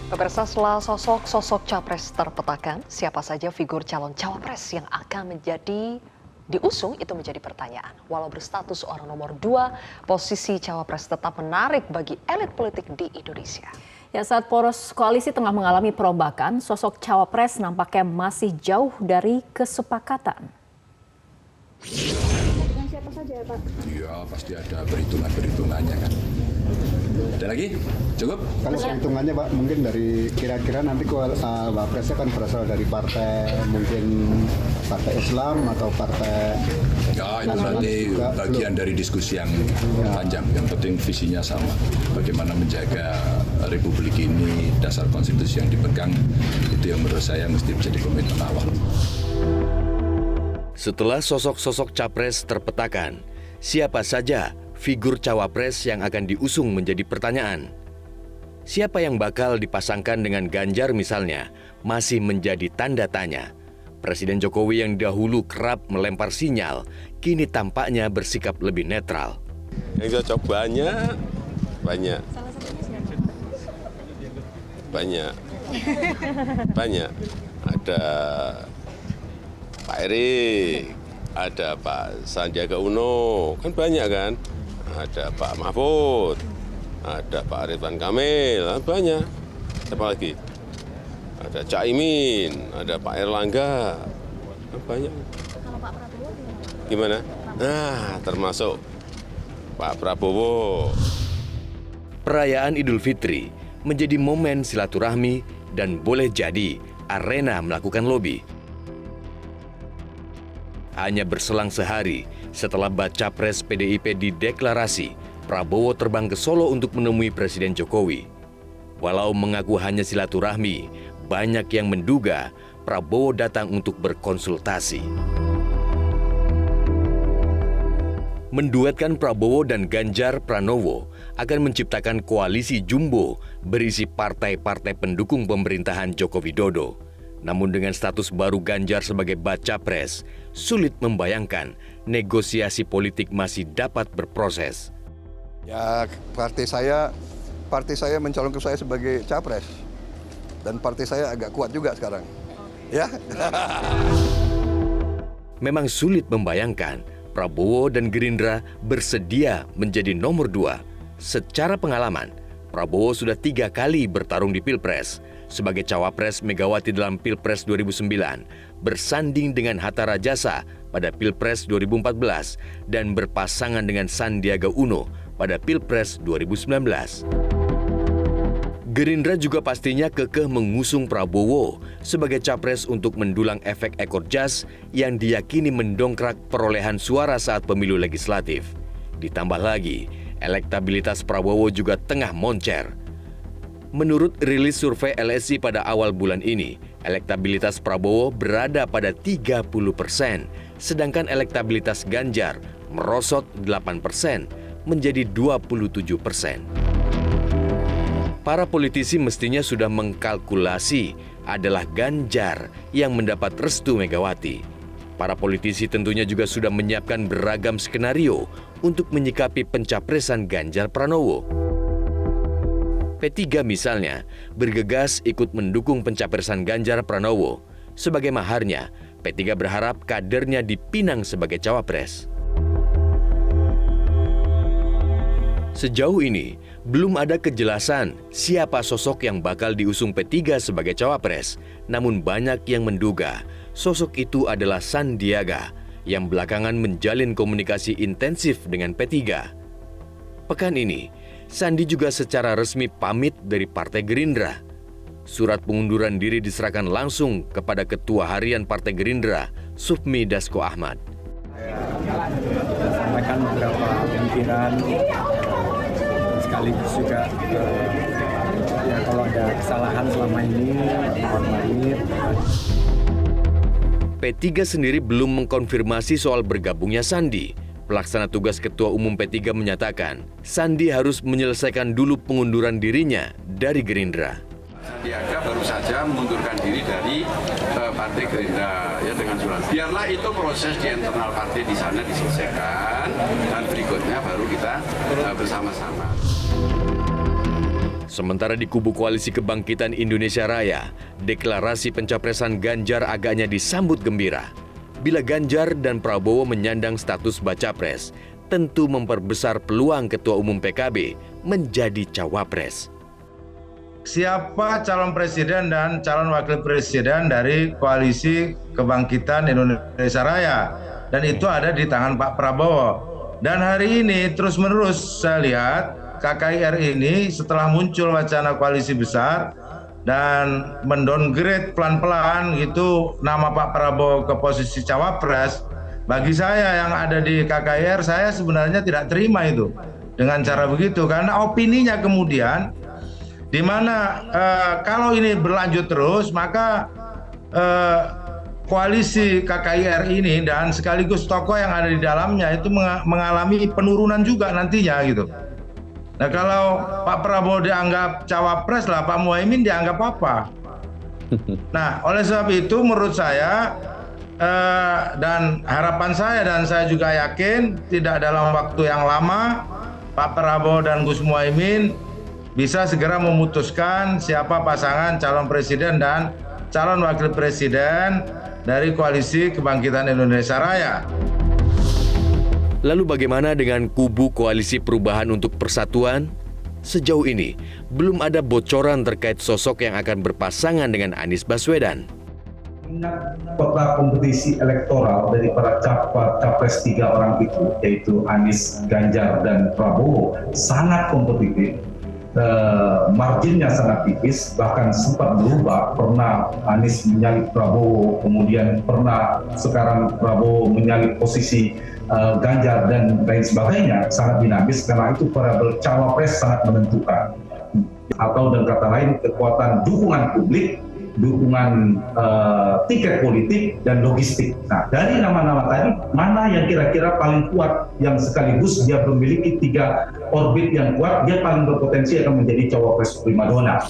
Pemirsa, setelah sosok capres terpetakan, siapa saja figur calon cawapres yang akan diusung itu menjadi pertanyaan. Walau berstatus orang nomor 2, posisi cawapres tetap menarik bagi elit politik di Indonesia. Ya, saat poros koalisi tengah mengalami perombakan, sosok cawapres nampaknya masih jauh dari kesepakatan. Dengan siapa saja ya, Pak? Iya, pasti ada perhitungannya kan. Ada lagi? Cukup? Kalau perhitungannya Pak, mungkin dari kira-kira nanti Wapresnya kan berasal dari partai, mungkin partai Islam atau partai... Ya, itu nanti bagian dari diskusi yang panjang. Yang penting visinya sama. Bagaimana menjaga Republik ini, dasar konstitusi yang dipegang, itu yang menurut saya mesti menjadi komitmen awal. Setelah sosok-sosok capres terpetakan, siapa saja figur cawapres yang akan diusung menjadi pertanyaan. Siapa yang bakal dipasangkan dengan Ganjar misalnya, masih menjadi tanda tanya. Presiden Jokowi yang dahulu kerap melempar sinyal, kini tampaknya bersikap lebih netral. Yang cocok banyak. Salah satunya siapa? Banyak. Ada Pak Erik, ada Pak Sandiaga Uno, kan banyak kan? Ada Pak Mahfud, ada Pak Ridwan Kamil, banyak. Siapa lagi? Ada Cak Imin, ada Pak Erlangga, banyak. Kalau Pak Prabowo Gimana? Nah, termasuk Pak Prabowo. Perayaan Idul Fitri menjadi momen silaturahmi dan boleh jadi arena melakukan lobi. Hanya berselang sehari setelah baca pres PDIP dideklarasi, Prabowo terbang ke Solo untuk menemui Presiden Jokowi. Walau mengaku hanya silaturahmi, banyak yang menduga Prabowo datang untuk berkonsultasi. Menduetkan Prabowo dan Ganjar Pranowo akan menciptakan koalisi jumbo berisi partai-partai pendukung pemerintahan Joko Widodo. Namun dengan status baru Ganjar sebagai baca pres, sulit membayangkan negosiasi politik masih dapat berproses. Ya, partai saya mencalonkan saya sebagai capres. Dan partai saya agak kuat juga sekarang. Ya. Memang sulit membayangkan Prabowo dan Gerindra bersedia menjadi nomor 2. Secara pengalaman, Prabowo sudah 3 kali bertarung di Pilpres. Sebagai cawapres Megawati dalam Pilpres 2009, bersanding dengan Hatta Rajasa pada Pilpres 2014, dan berpasangan dengan Sandiaga Uno pada Pilpres 2019. Gerindra juga pastinya kekeh mengusung Prabowo sebagai capres untuk mendulang efek ekor jas yang diyakini mendongkrak perolehan suara saat pemilu legislatif. Ditambah lagi, elektabilitas Prabowo juga tengah moncer. Menurut rilis survei LSI pada awal bulan ini, elektabilitas Prabowo berada pada 30%, sedangkan elektabilitas Ganjar merosot 8% menjadi 27%. Para politisi mestinya sudah mengkalkulasi adalah Ganjar yang mendapat restu Megawati. Para politisi tentunya juga sudah menyiapkan beragam skenario untuk menyikapi pencapresan Ganjar Pranowo. P3 misalnya bergegas ikut mendukung pencapresan Ganjar Pranowo. Sebagai maharnya, P3 berharap kadernya dipinang sebagai cawapres. Sejauh ini, belum ada kejelasan siapa sosok yang bakal diusung P3 sebagai cawapres. Namun banyak yang menduga sosok itu adalah Sandiaga yang belakangan menjalin komunikasi intensif dengan P3. Pekan ini, Sandi juga secara resmi pamit dari Partai Gerindra. Surat pengunduran diri diserahkan langsung kepada Ketua Harian Partai Gerindra, Sufmi Dasko Ahmad. Saya sampaikan beberapa pemikiran, sekaligus juga ya kalau ada kesalahan selama ini, mohon maaf. P3 sendiri belum mengkonfirmasi soal bergabungnya Sandi. Pelaksana tugas Ketua Umum P3 menyatakan, Sandi harus menyelesaikan dulu pengunduran dirinya dari Gerindra. Sandiaga baru saja mengundurkan diri dari Partai Gerindra ya dengan surat. Biarlah itu proses di internal partai di sana diselesaikan dan berikutnya baru kita bersama-sama. Sementara di kubu Koalisi Kebangkitan Indonesia Raya, deklarasi pencapresan Ganjar agaknya disambut gembira. Bila Ganjar dan Prabowo menyandang status baca pres, tentu memperbesar peluang Ketua Umum PKB menjadi cawapres. Siapa calon presiden dan calon wakil presiden dari Koalisi Kebangkitan Indonesia Raya, dan itu ada di tangan Pak Prabowo. Dan hari ini terus-menerus saya lihat KKIR ini setelah muncul wacana koalisi besar dan mendowngrade pelan-pelan gitu nama Pak Prabowo ke posisi cawapres, bagi saya yang ada di KKIR, saya sebenarnya tidak terima itu dengan cara begitu, karena opininya kemudian di mana kalau ini berlanjut terus maka koalisi KKIR ini dan sekaligus tokoh yang ada di dalamnya itu mengalami penurunan juga nantinya gitu. Nah, kalau Pak Prabowo dianggap cawapres lah, Pak Muhaimin dianggap apa? Nah, oleh sebab itu menurut saya dan harapan saya, dan saya juga yakin tidak dalam waktu yang lama Pak Prabowo dan Gus Muhaimin bisa segera memutuskan siapa pasangan calon presiden dan calon wakil presiden dari Koalisi Kebangkitan Indonesia Raya. Lalu bagaimana dengan kubu Koalisi Perubahan untuk Persatuan? Sejauh ini, belum ada bocoran terkait sosok yang akan berpasangan dengan Anies Baswedan. Peta kompetisi elektoral dari para capres 3 orang itu, yaitu Anies, Ganjar, dan Prabowo, sangat kompetitif. Marginnya sangat tipis, bahkan sempat berubah, pernah Anies menyalip Prabowo, kemudian pernah sekarang Prabowo menyalip posisi Ganjar dan lain sebagainya, sangat dinamis, karena itu variabel cawapres sangat menentukan. Atau dengan kata lain, kekuatan dukungan publik, dukungan tiket politik, dan logistik. Nah, dari nama-nama tadi, mana yang kira-kira paling kuat, yang sekaligus dia memiliki 3 orbit yang kuat, dia paling berpotensi akan menjadi cawapres primadona.